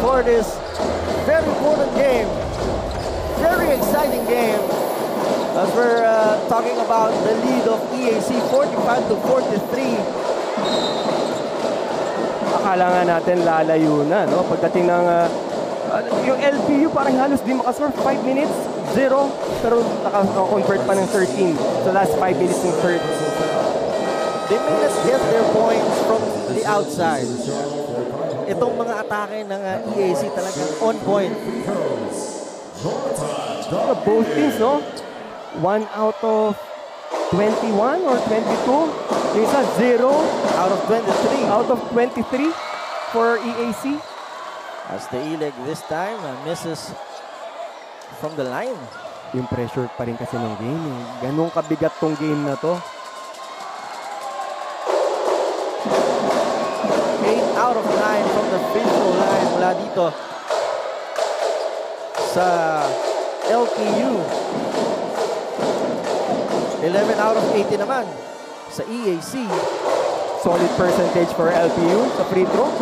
for this very important game. Very exciting game. As we're talking about the lead of EAC, 45-43. Akala nga natin lalayo na, no? Pagdating ng yung LPU parang halos di makascore. 5 minutes, 0. Pero naka-convert pa ng 13. So last 5 minutes ng third. They may not get their points from the outside. Itong mga atake ng EAC talagang on point. Both teams, no? 1 out of 21 or 22. Yung isa, 0 Out of 23. out of 23 for EAC. As the Ileg this time misses from the line. Yung pressure pa rin kasi ng game. Ganun kabigat tong game na to. 8 out of 9 from the free throw line mula dito sa LPU. 11 out of 18 naman sa EAC. Solid percentage for LPU sa free throw.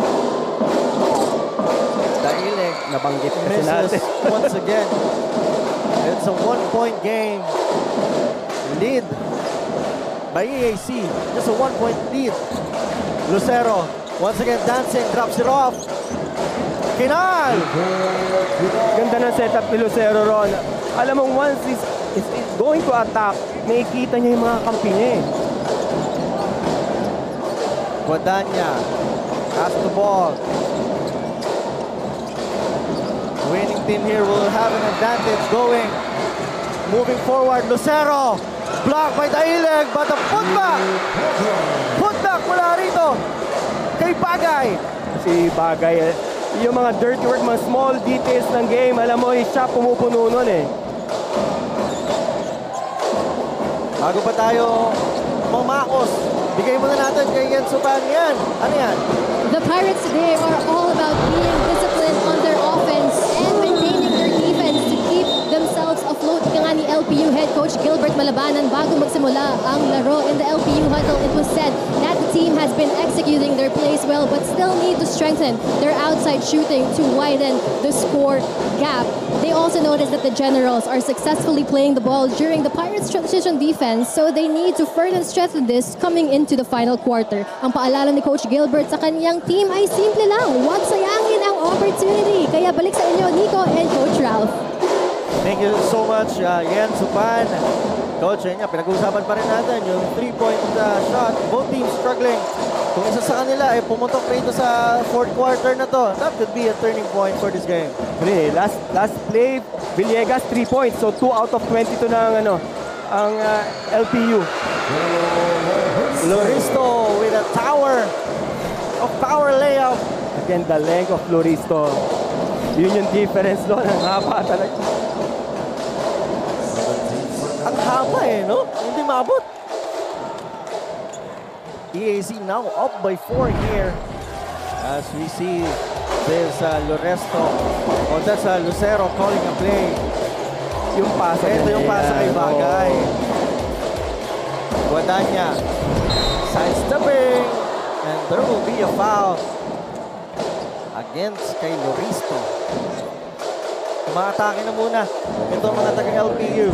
Daileg Nabanggit kasi misses natin. once again. It's a 1-point game. Lead by EAC. Just a 1-point lead. Lucero once again dancing, drops it off. Kinal! Ganda ng setup ni Lucero Ron. Alam mong once is going to attack, makikita niya yung mga kampi niya eh. Guadagna has the ball. Winning team here will have an advantage going. Moving forward, Lucero. Blocked by Daileg, but a putback. Putback mula rito kay Bagay. Si Bagay, yung mga dirty work, mga small details ng game, alam mo, siya pumupuno nun eh. Bago pa tayo mamakos, bigay muna natin kay Yen Sutan yan. Ano yan? The Pirates today are all about being disciplined on their offense and maintaining their defense to keep themselves afloat. Ika nga ni LPU head coach Gilbert Malabanan bago magsimula ang laro in the LPU huddle. It was said that the team has been executing their plays well but still need to strengthen their outside shooting to widen the score gap. They also noticed that the Generals are successfully playing the ball during the Pirates' transition defense, so they need to further strengthen this coming into the final quarter. Ang paalala ni Coach Gilbert sa kanyang team ay simple lang, huwag sayangin ang opportunity. Kaya balik sa inyo, Nico and Coach Ralph. Thank you so much, Yen Supan. Coach, yun nga, pinag-uusapan pa rin natin yung 3-point shot. Both teams struggling. Kung isa sa kanila ay pumutok rito sa fourth quarter na to, that could be a turning point for this game. Really, last play, Villegas 3 points. So 2 out of 22 na ang LPU. Loristo with a tower of power layup. Again, the length of Loristo. Yun yung difference doon. Ang haba talaga. Ang haba eh, no? Hindi maabot. EAC now up by 4 here. As we see this Loresto, o that's Lucero calling a play. Yung pasa. Ito yung pasa kay Bagay. Guadagna sidestepping, and there will be a foul against kay Loristo. Umaatake na muna itong mga taga-LPU.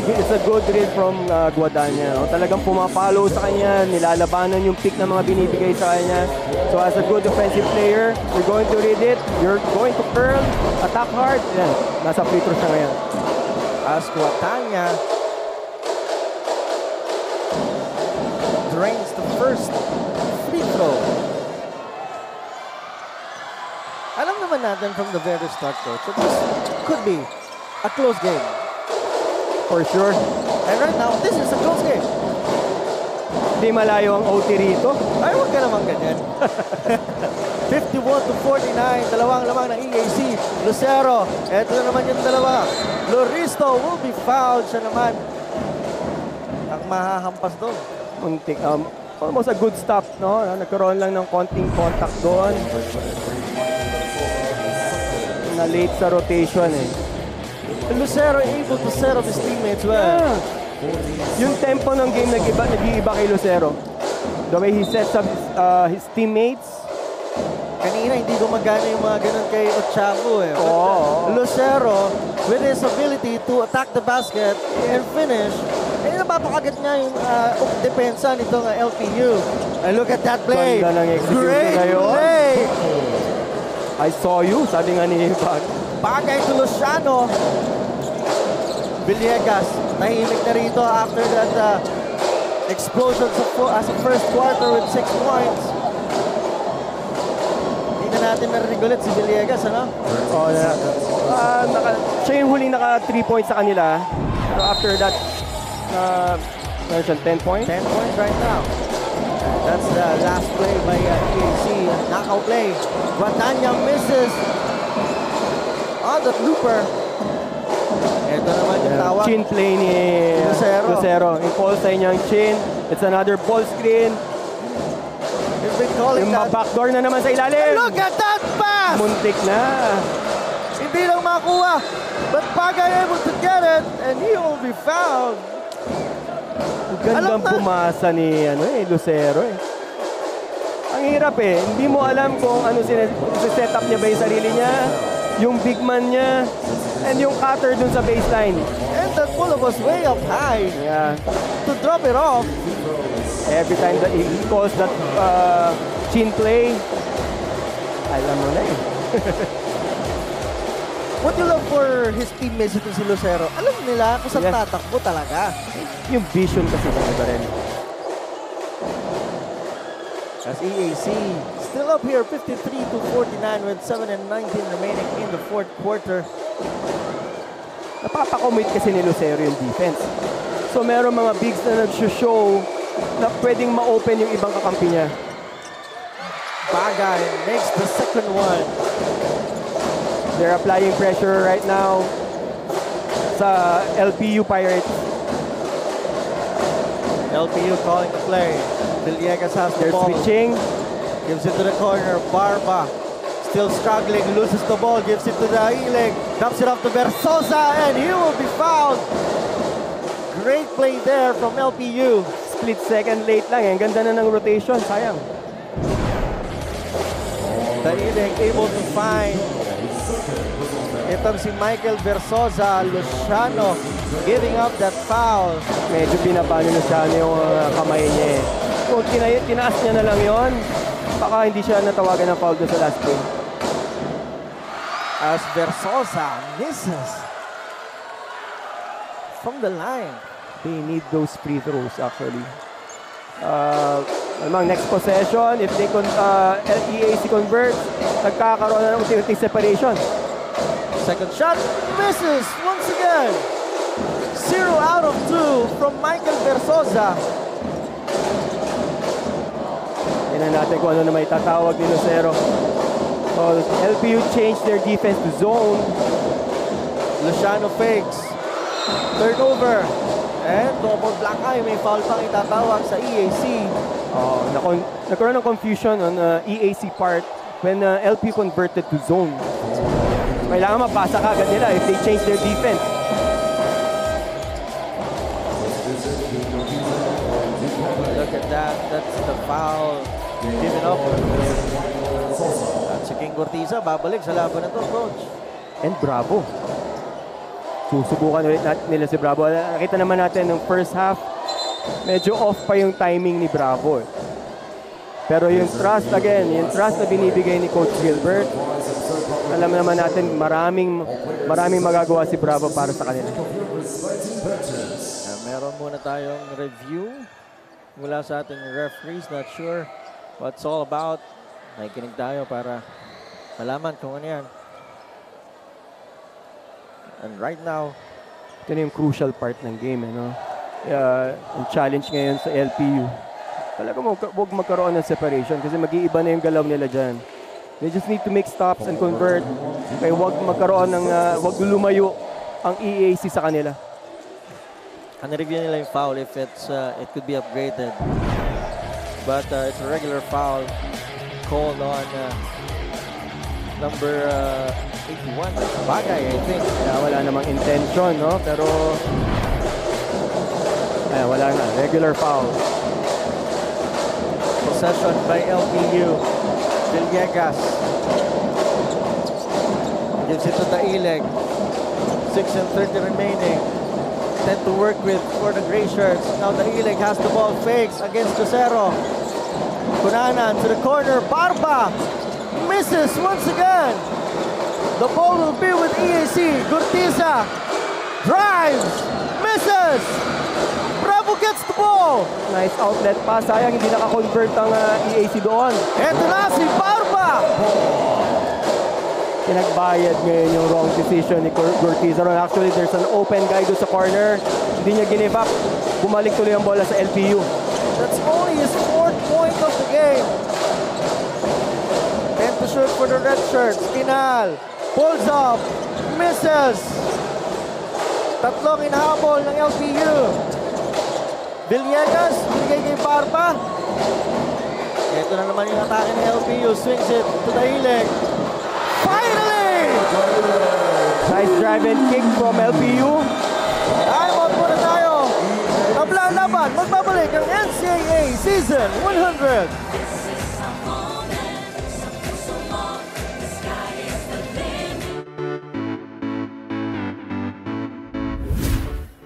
It's a good read from Guadagna. No? Talagang pumapalo sa kanya, nilalabanan yung pick na mga binibigay sa kanya. So as a good defensive player, you're going to read it, you're going to curl, attack hard. Yan, nasa free throw siya ngayon. As Guadagna drains the first free throw. Alam naman natin from the very start, coach, that this could be a close game. For sure. And right now, this is a close game. Di malayo ang OT rito. Ay, huwag ka naman ganyan. 51-49, dalawang lamang ng EAC. Lucero, eto na naman yung dalawa. Loristo will be fouled. Siya naman ang mahahampas doon. Muntik. Almost a good stop, no? Nagkaroon lang ng konting contact doon. Na late sa rotation eh. Lucero able to settle his teammates well. Yeah. Yung tempo ng game nag-iiba kay Lucero. The way he sets up his teammates. Kanina kanina hindi gumagana yung mga ganun kay Ochavo eh. But, Oo. Lucero, with his ability to attack the basket and finish, napapakagat niya yung depensa nitong LPU. And look at that play. Ganda ng execution Great na yun. play. I saw you, sabi nga ni Bag. Bagay to Luciano. Villegas, tahimik na rito after that explosion sa first quarter with 6 points. Hindi na natin narinig ulit si Villegas, ano? Oh, siya yung huling naka 3 points sa kanila. Pero after that, meron siyang 10 points. 10 points right now. And that's the last play by EAC. Knockout play. Guadagna misses on the looper. Ito naman yung tawag. Chin play ni Lucero. Impulse sa inyang chin. It's another ball screen. He's been calling Yung that. backdoor na naman sa ilalim. Look at that pass! Muntik na. Hindi lang makuha. But Bagay able to get it and he will be fouled. Gandang Alam na. pumasa ni Lucero eh. Ang hirap eh. Hindi mo alam kung ano set up niya ba yung sarili niya, yung big man niya, and yung cutter dun sa baseline. And that pull-up was way up high Yeah. to drop it off. Every time that he calls that chin play, alam mo na eh. What you love for his teammates ito si Lucero, alam nila kung saan Yes. tatakbo talaga. Yung vision kasi ng iba rin. As EAC still up here 53-49 with 7:19 remaining in the fourth quarter. Napapakommit kasi ni Lucero yung defense. So meron mga bigs na nag-show na pwedeng ma-open yung ibang kakampi niya. Bagay makes the second one. They're applying pressure right now sa LPU Pirates. LPU calling the play. Villegas has the They're ball. switching. Gives it to the corner. Barba still struggling. Loses the ball. Gives it to the Ileg. Dumps it off to Versosa and he will be fouled. Great play there from LPU. Split second late lang. Ang ganda na ng rotation. Sayang. The Ileg able to find itong si Michael Versosa. Luciano giving up that foul. Medyo binaba ni Luciano yung kamay niya eh. Kung tinaas niya na lang yon, baka hindi siya natawagan ng foul doon sa last game. As Versosa misses from the line. They need those free throws actually. Next possession, if they EAC converts, nagkakaroon na ng unti-unti separation. Second shot misses once again. 0 out of 2 from Michael Versosa. Tingnan natin kung ano na may tatawag ni Lucero. So, LPU changed their defense to zone. Luciano fakes. Turnover. And double black eye. May foul pang itatawag sa EAC. Nagkaroon ng confusion on EAC part when LPU converted to zone. Kailangan mapasa ka agad nila if they change their defense. Look at that. That's the foul. Given up. At si King Cortiza babalik sa laban na to, coach. And Bravo. Susubukan ulit nila si Bravo. Nakita naman natin ng first half, medyo off pa yung timing ni Bravo. Pero yung trust again, yung trust na binibigay ni Coach Gilbert, alam naman natin maraming magagawa si Bravo para sa kanila. Meron muna tayong review mula sa ating referees. Not sure what's all about. Nakikinig tayo para malaman kung ano yan. And right now, Ito na yung crucial part ng game. Yung challenge ngayon sa LPU. Talaga huwag magkaroon ng separation kasi mag-iiba na yung galaw nila dyan. They just need to make stops and convert. Kaya huwag magkaroon ng, huwag lumayo ang EAC sa kanila. ang review nila yung foul if it's it could be upgraded. But it's a regular foul called on number 81, Bagay, I think. Kaya wala namang intention, no? Pero wala na. Regular foul. Possession by LPU. Villegas. Gives it to Daileg. 6:30 remaining. 10 to work with for the Gray Shirts. Now Daileg has the ball, fakes against Lucero. Cunanan to the corner. Barba misses once again. The ball will be with EAC. Gurtiza drives, misses. Bravo gets the ball. Nice outlet pass. Sayang hindi naka-convert ang EAC doon. Eto na si Barba. Pinagbayad ngayon yung wrong decision ni Gurtiza. Actually, there's an open guy doon sa corner. Hindi niya give up. Bumalik tuloy ang bola sa LPU. That's only his 4th point of the game. 10 to shoot for the red shirts. Inal pulls up, misses. Tatlong inahabol ng LPU. Villegas, binigay kay Barba. Ito na naman yung atake ng LPU. Swings it to Daileg. Finally! Nice drive and kick from LPU. Time out muna tayo. Tabla ang laban. Magbabalik ang NCAA Season 100.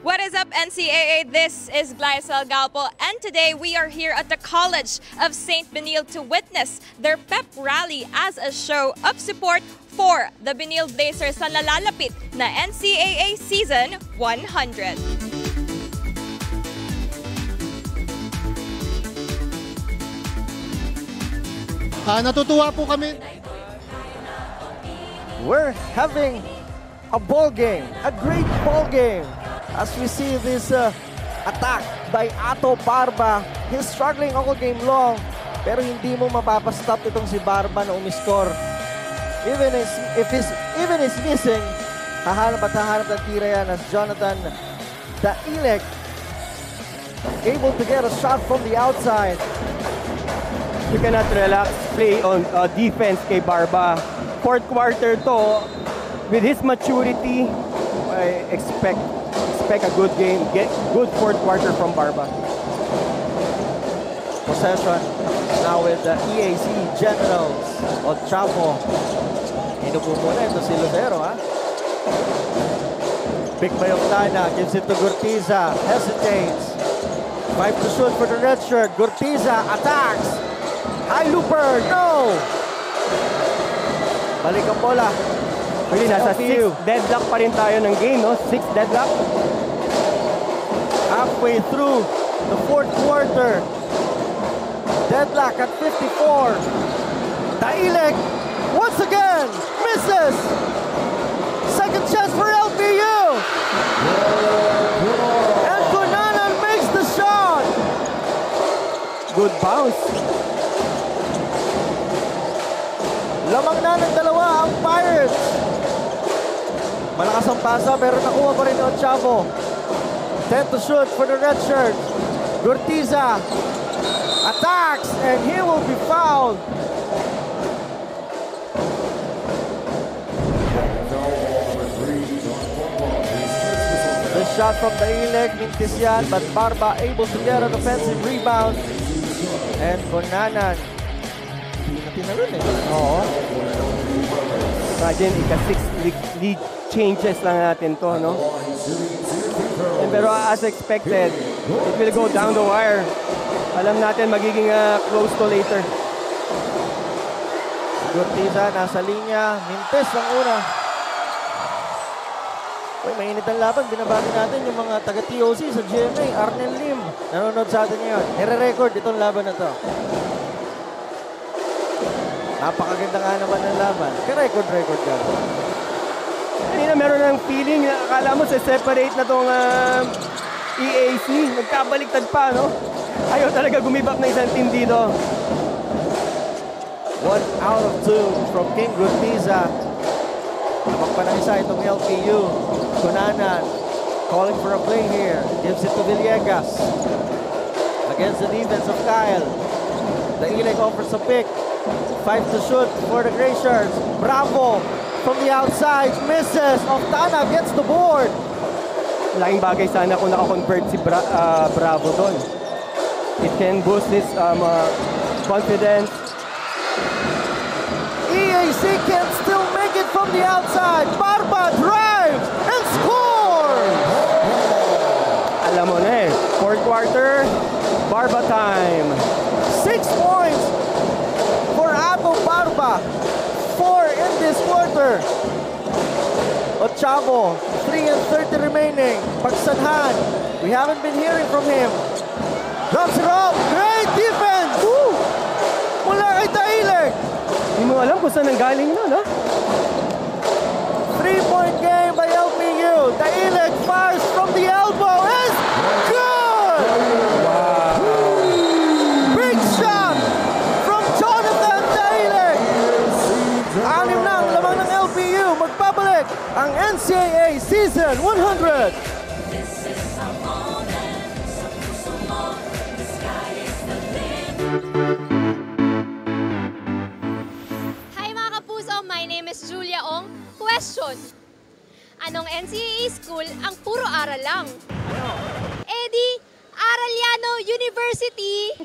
What is up, NCAA? This is Glycel Galpo, and today we are here at the College of St. Benil to witness their pep rally as a show of support for the Benil Blazers sa nalalapit na NCAA Season 100. Natutuwa po kami. We're having a ball game, a great ball game. As we see this attack by Ato Barba, he's struggling all game long, pero hindi mo mapapastop itong si Barba na umiscore. Even is missing, hahanap ng tira yan as Jonathan Daileg able to get a shot from the outside. You cannot relax play on defense kay Barba. 4th quarter to, with his maturity, I expect a good game, get good 4th quarter from Barba. Possession now with the EAC Generals of Chapo. Inupo muna ito si Lucero, ha? Big Bayoctana gives it to Gurtiza, hesitates. 5 to shoot for the red shirt. Gurtiza attacks. High looper, no! Balik ang bola. Really, nasa 6 deadlock pa rin tayo ng game, no? 6 deadlock. Halfway through the 4th quarter. Deadlock at 54. Daileg once again misses. Second chance for LPU. And Cunanan makes the shot. Good bounce. Lamang na ng dalawa ang Pirates. Malakas ang pasa pero nakuha pa rin ng Chavo. 10 to shoot for the red shirt. Gurtiza attacks and he will be fouled. The shot from Daileg, mintis yan, but Barba able to get an offensive rebound. And Cunanan, hindi na tinalun eh. Oo. Imagine, ika-6 lead changes lang natin to, no? Pero as expected, it will go down the wire. Alam natin magiging close to later. Gurtiza nasa linya, mintis ang una. Uy, mainit ang laban. Binabati natin yung mga taga-TOC sa GMA. Arnel Lim, nanonood sa atin ngayon. Nire-record itong laban na to. Napakaganda nga naman ng laban. Ka-record ka. Kanina meron ng feeling na akala mo separate na tong EAC. Nagkabaliktad pa, no? Ayaw talaga gumibak na isang team dito. 1 out of 2 from King Gurtiza. Lamang pa ng isa itong LPU. Cunanan calling for a play here. Gives it to Villegas. Against the defense of Kyle. Daileg offers a pick. 5 to shoot for the Gray Shirts. Bravo from the outside. Misses. Oftana gets the board. Laking bagay sana kung naka-convert si Bravo doon. It can boost his confidence. EAC can still make it from the outside. Barba drives and scores! Alam mo na eh, fourth quarter, Barba time. 6 points for Ato Barba. 4 in this quarter. Ochavo, 3 and 30 remaining. Pagsanhan, we haven't been hearing from him. Drops it off. Great defense! Woo! Mula kay Taileg. Hindi mo alam kung saan nanggaling yun, ha? 3-point game by LPU. Taileg fires from the elbow. Is good! Wow! Big shot from Jonathan Taileg. 6 na ang lamang ng LPU. Magpabalik ang NCAA Season 100. Hi mga kapuso, my name is Julia Ong. Question: anong NCAA school ang puro aral lang? Eddie, Arellano University!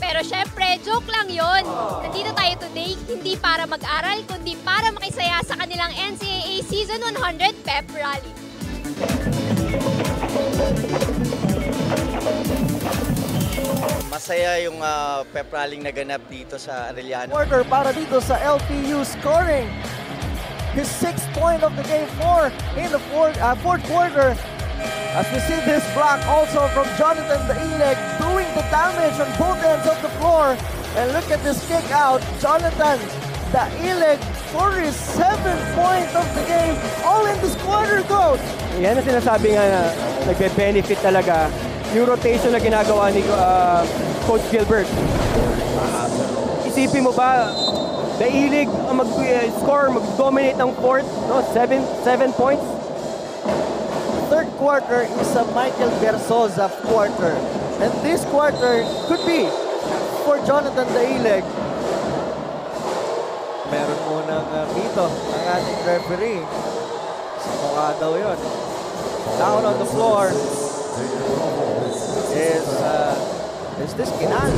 Pero syempre, joke lang yon. Nandito tayo today, hindi para mag-aral, kundi para makisaya sa kanilang NCAA Season 100 Pep Rally. Masaya yung pep rallying naganap dito sa Arellano. Quarter para dito sa LPU scoring his 6th point of the game 4 in the fourth quarter. As we see this block also from Jonathan Daileg doing the damage on both ends of the floor. And look at this kick out. Jonathan Daileg for his 7th point of the game. All in this quarter, coach. Yan ang sinasabi nga na nagbe-benefit talaga yung rotation na ginagawa ni Coach Gilbert. Isipin mo ba, Daileg ang mag-score, mag-dominate ng fourth, no? 7 points. Third quarter is a Michael Berzosa quarter. And this quarter could be for Jonathan Daileg. Meron munang dito ang ating referee. Sa mukha daw yun. Down on the floor is this Kinal?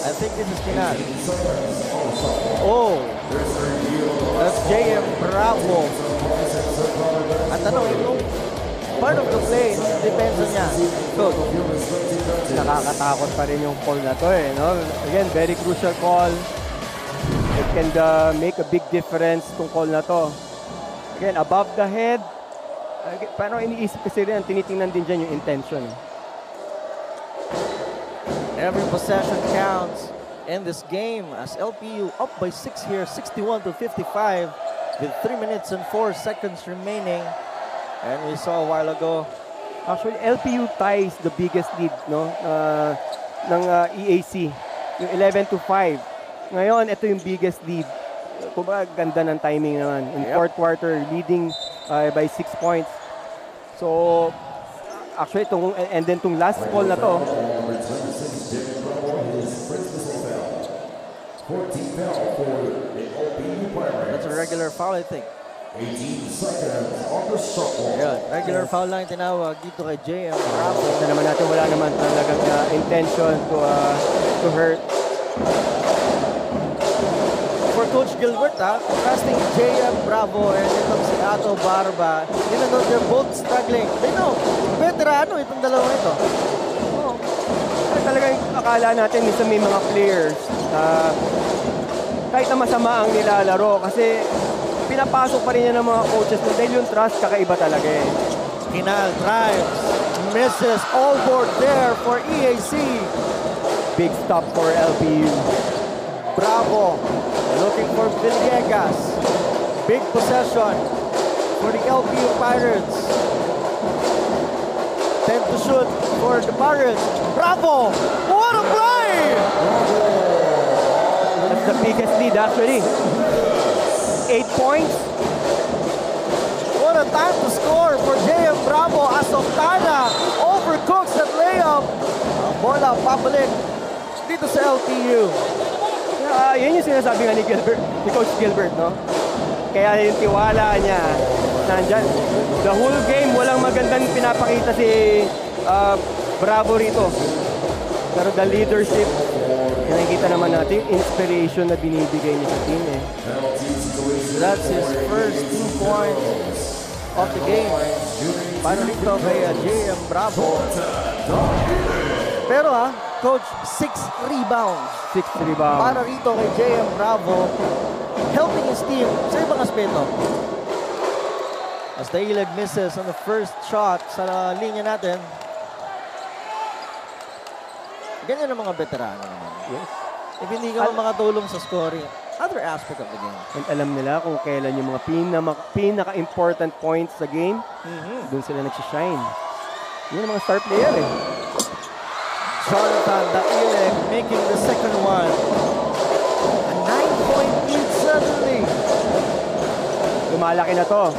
I think this is Kinal. Oh, that's JM Bravo. At tanong, itong part of the play, depensa niya. Good. Nakakatakot pa rin yung call na to eh, no? Again, very crucial call. It can make a big difference tong call na to. Again, above the head. Paano iniisip kasi rin, tinitingnan din dyan yung intention. Every possession counts in this game as LPU up by 6 here, 61-55 with 3 minutes and 4 seconds remaining. And we saw a while ago. Actually, LPU ties the biggest lead, no, ng EAC, yung 11-5. Ngayon, ito yung biggest lead. Kumbaga, ganda ng timing naman. In fourth quarter, leading by 6 points. So, actually, and then itong last call na to, that's a regular foul, I think. 18 seconds on the shot clock. Yeah, regular foul lang tinawag dito kay JM Bravo. Ito naman natin, wala naman talagang intention to hurt. For Coach Gilbert, contrasting JM Bravo and itong si Ato Barba, they're both struggling. They know, veterano itong dalawa ito. Oh. Talagang akala natin minsan may mga players kahit na masama ang nilalaro kasi pinapasok pa rin yan ng mga coaches na dahil yung trust kakaiba talaga eh. Kinal drives, misses, all board there for EAC. Big stop for LPU. Bravo looking for Villegas. Big possession for the LPU Pirates. 10 to shoot for the Pirates. Bravo! What a play! That's the biggest lead actually. 8 points. What a time to score for JM Bravo as Octana overcooks that layup. Ang bola pabalik dito sa LPU. Yan yung sinasabi nga ni Coach Gilbert, no? Kaya yung tiwala niya nandyan. The whole game, walang magandang pinapakita si Bravo rito. Pero the leadership, nakikita naman natin yung inspiration na binibigay niya sa team eh. That's his first 2 points of the game. Para rito kay JM Bravo. Pero Coach, 6 rebounds. 6 rebounds. Para rito kay JM Bravo, helping his team sa ibang aspeto. As Dailag misses on the first shot sa linya natin. Ganyan ang mga veterano naman. Yes. If hindi ka makatulong sa scoring, other aspect of the game. And alam nila kung kailan yung mga pinaka-important points sa game, doon sila nagsishine. Yun ang mga star player eh. Jonathan Dailag making the second one. A 9-point lead suddenly. Lumalaki na to.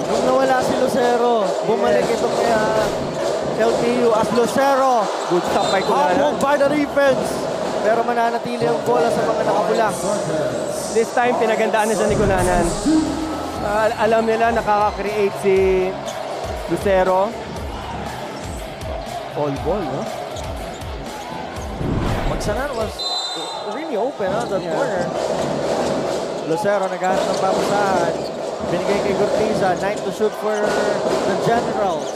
Nung nawala si Lucero, bumalik ito kaya LPU as Lucero. Good stop by Kunanan. Hamog by the defense. Pero mananatili ang bola sa mga nakabula. This time, pinagandaan na siya ni Kunanan. Alam nila, nakaka-create si Lucero. All ball, no? Magsanan was really open on the corner. Lucero naghahanap ng papasahan. Binigay kay Gurtiza. 9 to shoot for the Generals.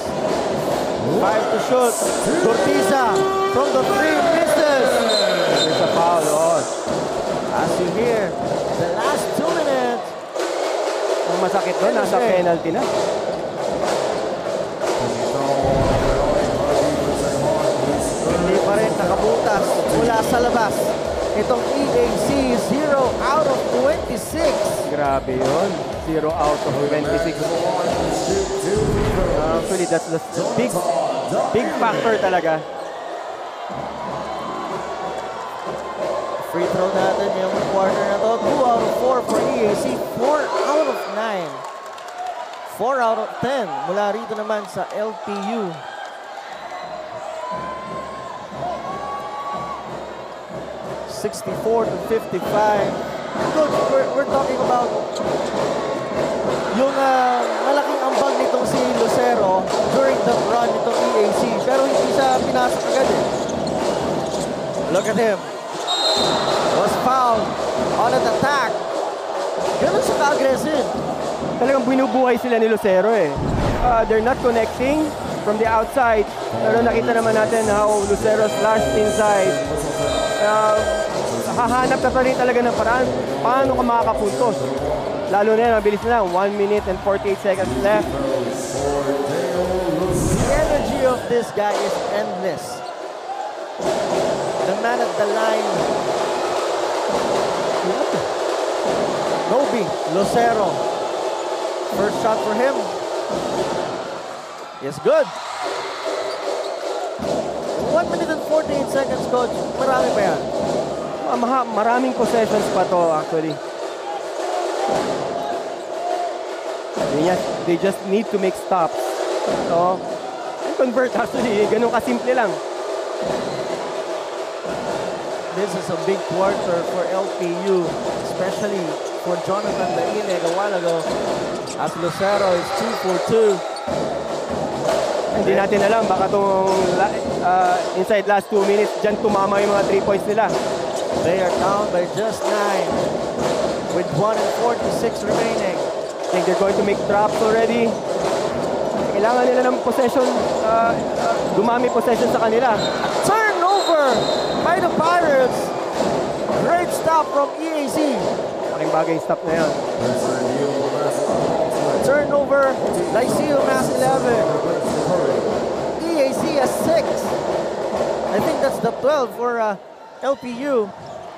5 to shoot. Gurtiza from the 3 misses. There's a foul, oh. As you hear, the last 2 minutes. Ang masakit doon, nasa penalty na. Hindi pa rin nakabutas mula sa labas. Itong EAC 0 out of 26. Grabe yun. 0 out of 26. Actually, that's the big factor talaga. Free throw natin yung quarter na to. 2 out of 4 for EAC. 4 out of 9. 4 out of 10 mula rito naman sa LPU. (64 to 55). Coach, we're talking about yung malaking ambag nitong si Lucero during the run nitong EAC. Pero hindi siya pinasok agad eh. Look at him. Was fouled on an attack. Ganun siya ka-aggressive. Talagang binubuhay sila ni Lucero eh. They're not connecting from the outside. Pero nakita naman natin how Lucero slashed inside. Hahanap ka pa rin talaga ng paraan paano ka makakapuntos. Lalo na yan, mabilis na lang. 1 minute and 48 seconds left. The energy of this guy is endless. The man at the line. Nobi Lucero. First shot for him. Yes, good. 1 minute and 48 seconds, Coach. Marami pa yan. Maraming possessions pa to actually. They just need to make stops. So, convert actually. Ganun kasimple lang. This is a big quarter for LPU, especially for Jonathan Dailag a while ago, as Lucero is 2 for 2. Hindi natin alam, baka itong inside last 2 minutes, dyan tumama yung mga 3 points nila. They are down by just 9 with 1 and 46 remaining. I think they're going to make drops already. Kailangan nila ng possession, dumami possession sa kanila. Turnover by the Pirates. Great stop from EAC. Malaking bagay yung stop na yan. Turnover, Lyceum has 11. EAC has 6. I think that's the 12 for LPU.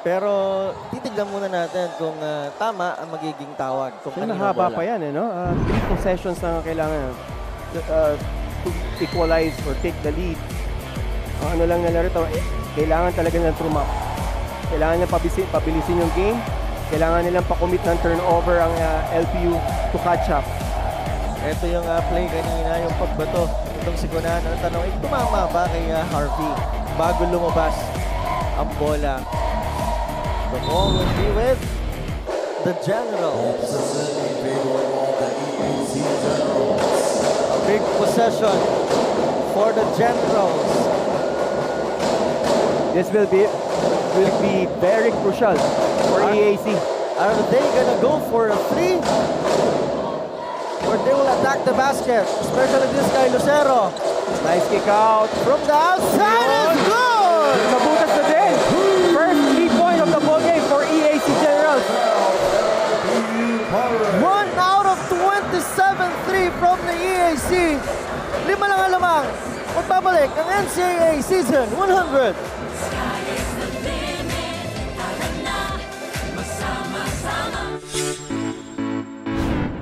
Pero titignan muna natin kung tama ang magiging tawag. Kung So, mahaba pa yan, eh, no? 3 possessions na kailangan to equalize or take the lead. Ano lang nila rito, kailangan talaga nilang trumap. Kailangan nilang pabilisin yung game. Kailangan nilang pa-commit ng turnover ang LPU to catch up. Ito yung play kanina, yung pagbato. Itong si Kunan, ang tanong, tumama ba kay Harvey bago lumabas ang bola? The ball will be with the Generals. A big possession for the Generals. This will be very crucial for EAC. Are they gonna go for a 3? Or they will attack the basket, especially this guy, Lucero. Nice kick out. From the outside, it's good! Nabutas na din. First 3-point of the ball game for EAC Generals. 1 out of 27 3 from the EAC. 5 lang alamang. Magbabalik ang NCAA Season 100.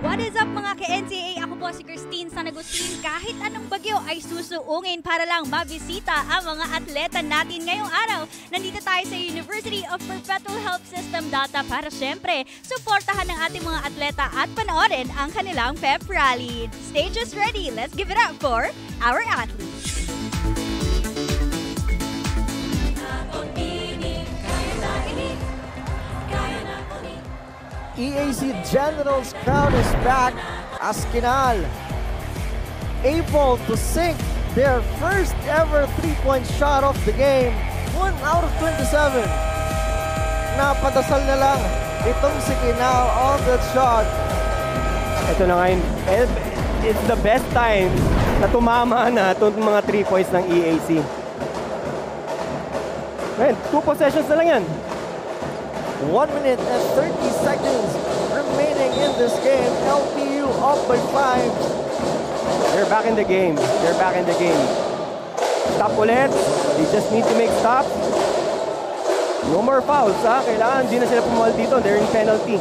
What is up mga ka-NCAA? Ako po si Christine Sanagustin. Kahit anong bagyo ay susuungin para lang mabisita ang mga atleta natin ngayong araw. Nandito tayo sa University of Perpetual Health System Data para syempre suportahan ng ating mga atleta at panoorin ang kanilang pep rally. Stage is ready. Let's give it up for our athletes. EAC Generals crowd is back as Kinal able to sink their first ever 3-point shot of the game. 1 out of 27. Napadasal na lang itong si Kinal on that shot. Ito na ngayon. It's the best time na tumama na itong mga 3 points ng EAC. Man, 2 possessions na lang yan. 1 minute and 30 seconds remaining in this game. LPU up by 5. They're back in the game. They're back in the game. Stop ulit. They just need to make stops. No more fouls, ha? Kailangan, hindi na sila pumuhal dito. They're in penalty.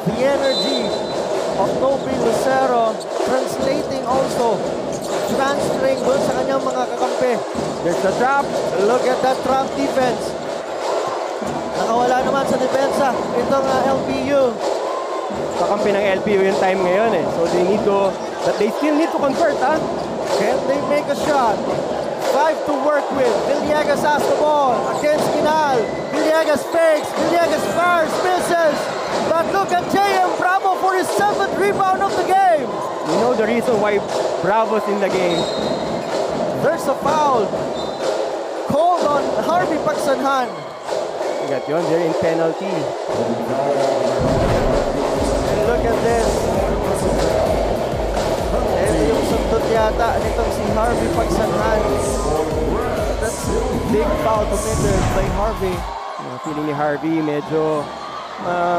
The energy of Nobi Lucero translating also, transferring doon sa kanyang mga kakampi. There's the trap. Look at that trap defense. Nakawala naman sa depensa itong LPU. Kakampi ng LPU yung time ngayon eh. So they still need to convert, ha? Can they make a shot? 5 to work with. Villegas has the ball against Kinal. Villegas fakes. Villegas fires, misses. But look at JM Bravo for his 7th rebound of the game. You know the reason why Bravo's in the game. There's a foul called on Harvey Pagsanhan. Got yun, they're in penalty. And look at this. Ito yung sundot yata nitong si Harvey Pagsanhan. That's big foul committed by Harvey. Feeling ni Harvey, medyo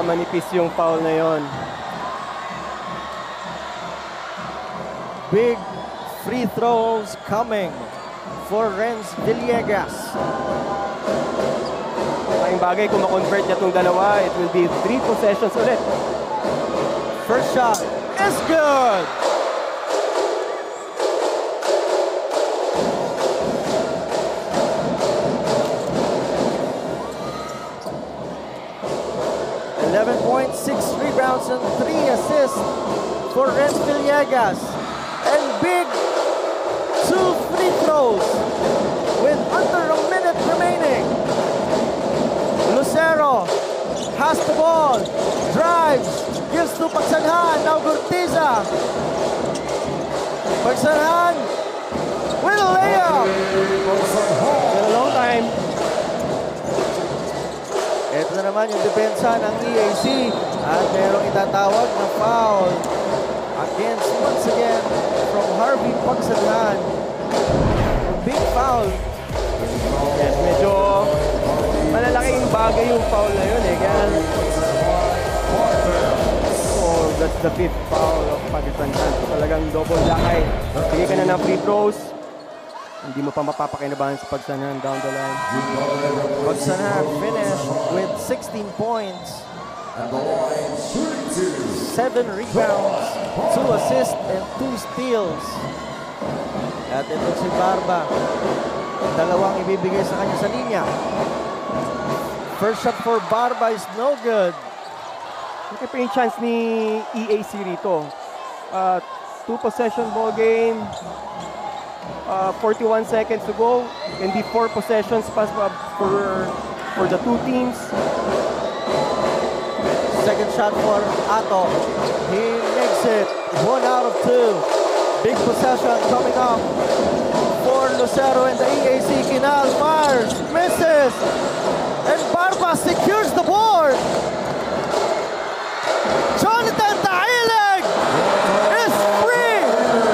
manipis yung foul na yon. Big free throws coming for Renz Villegas. Ang bagay, kung ma-convert niya itong dalawa, it will be 3 possessions ulit. First shot is good. .6 rebounds and 3 assists for Renz Villegas. And big 2 free throws with under a minute remaining. Lucero has the ball, drives, gives to Pagsanhan, now Gurtiza. Pagsanhan with a layup. In a long time. Ito na naman yung depensa ng EAC at merong itatawag na foul against once again from Harvey Pagsanhan. A big foul. Yes, medyo malalaking bagay yung foul na yun eh. Kaya, so that's the 5th foul of Pagsanhan. So, talagang double lakay. Sige ka na ng free throws. Hindi mo pa mapapakinabangan sa Pagsanhan down the line. Pagsanhan finished with 16 points, 7 rebounds, 2 assists, and 2 steals. At ito si Barba, dalawang ibibigay sa kanya sa linya. First shot for Barba is no good. Okay pa yung chance ni EAC rito. 2 possession ball game. 41 seconds to go. Can be 4 possessions for the 2 teams. Second shot for Ato. He makes it. 1 out of 2. Big possession coming up for Lucero and the EAC. Kinal fires. misses. And Barba secures the board. Jonathan Tailig is free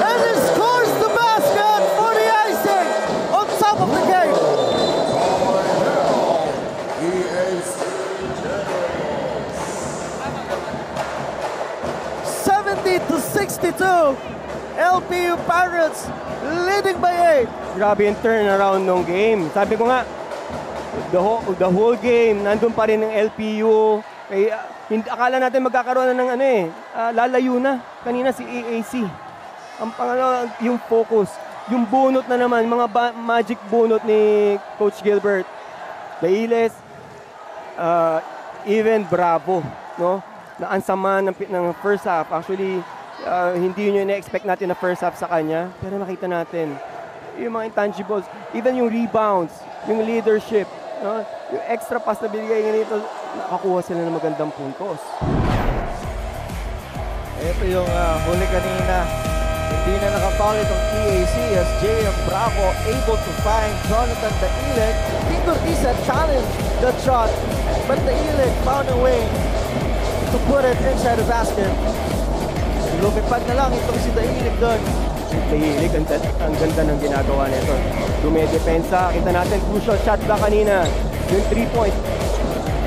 and he scores the basket for the icing on top of the game. 70-62. LPU Pirates leading by 8. Grabe yung turnaround ng game. Sabi ko nga, the whole game, nandun pa rin ng LPU. Akala natin magkakaroon na ng lalayo na. Kanina si AAC. Ang yung focus, yung bunot na naman, mga magic bunot ni Coach Gilbert. Dailes, even Bravo, no? Na ansama ng first half. Actually, hindi nyo na-expect natin na first half sa kanya. Pero nakita natin, yung mga intangibles, even yung rebounds, yung leadership, no? Yung extra pass na binigay ganito, nakakuha sila ng magandang puntos. Ito yung huli kanina. Hindi na nakapaul itong EAC as JM Bravo able to find Jonathan Dailig. King Cortiza challenged the shot, but Dailig found a way to put it inside the basket. Lumipad na lang itong si Dailig doon. Dailig, ang ganda ng ginagawa nito. Dumedepensa, kita natin crucial shot ba kanina, yung 3 points.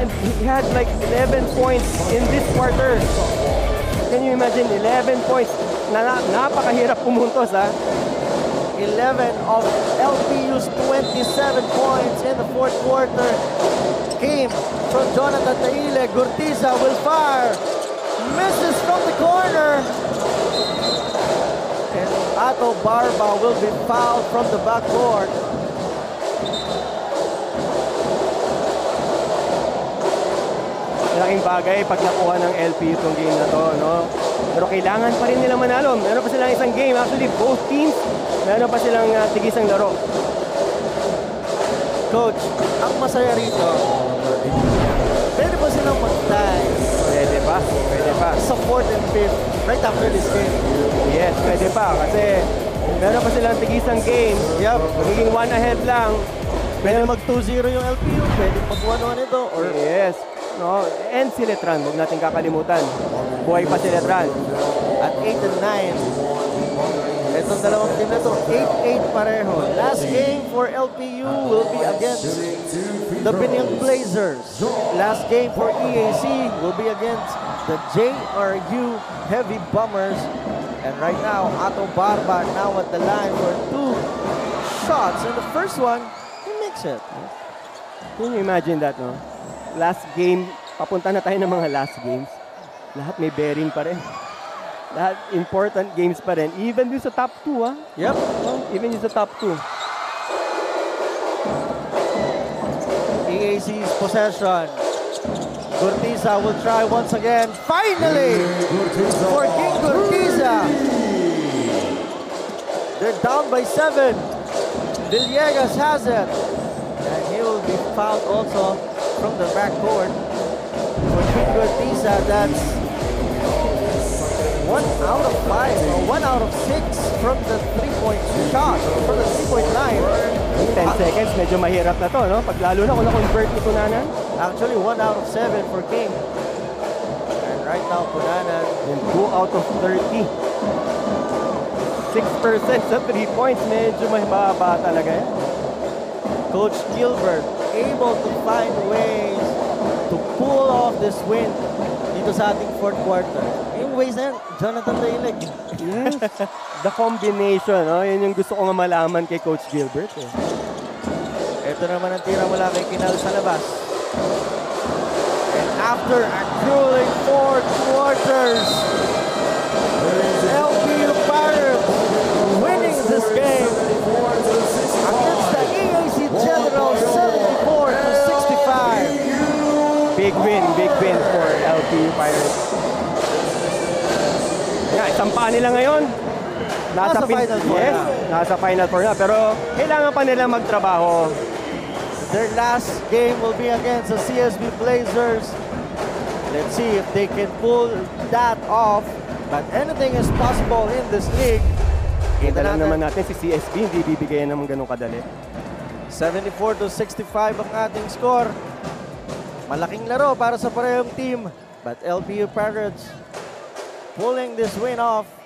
And he had like 11 points in this quarter. Can you imagine, 11 points? Napakahirap pumuntos, ha? 11 of LPU's 27 points in the fourth quarter came from Jonathan Dailig. Cortiza will fire. Misses from the corner. And Ato Barba will be fouled from the backcourt. Malaking bagay pag nakuha ng LPU itong game na to, no? Pero kailangan pa rin nila manalo. Meron pa silang isang game. Actually, both teams, meron pa silang tigisang laro. Coach, ang masaya rito, pwede ba silang mag-tie? Pwede pa, pwede pa. Sa 4th and 5th, right after this game. Yes, pwede pa. Kasi meron pa silang tigisang game. Yep. Magiging 1 ahead lang. Pwede mag 2-0 yung LPU, pwede mag 1-1 ito. Or Yes. No, and si Letran, huwag natin kakalimutan. Buhay pa si Letran. at 8 and 9. Itong dalawang team na to, 8-8 pareho. Last game for LPU will be against the Biniang Blazers. Last game for EAC will be against the JRU Heavy Bombers. And right now, Ato Barba now at the line for 2 shots. And the first one, he makes it. Can you imagine that, no? Last game, papunta na tayo ng mga last games. Lahat may bearing pa rin. Lahat important games pa rin. Even yung sa top 2, ha? Yep. Even yung sa top 2. EAC's possession. Cortiza will try once again. Finally, for King Cortiza. They're down by 7. Villegas has it. And he will be fouled also from the backcourt. For King Cortiza, that's 1 out of 5 or 1 out of 6 from the 3-point shot, from the 3-point line. 10 seconds, medyo mahirap na to, no? Pag lalo na kung na-convert ni Punanan. Actually, 1 out of 7 for King. And right now, Punanan. And 2 out of 30. 6% sa 3 points. Medyo mahibaba talaga yan. Coach Gilbert able to find ways to pull off this win dito sa ating fourth quarter. Yung ways na yan, Jonathan Dailig. Yes. The combination, no? Yun yung gusto ko nga malaman kay Coach Gilbert. Eh. Ito naman ang tira mula kay Kinal sa labas. And after a grueling 4 quarters, LPU Pirates winning this game against the EAC General 74-65. Big win for LPU Pirates. Yeah, isang pa nila ngayon. Nasa Final Four yes, na. Nasa Final Four na. Pero kailangan pa nila magtrabaho. Their last game will be against the CSB Blazers. Let's see if they can pull that off. But anything is possible in this league. Kita lang naman natin si CSB, hindi bibigyan naman ganun kadali. 74-65 ang ating score. Malaking laro para sa parehong team. But LPU Pirates pulling this win off.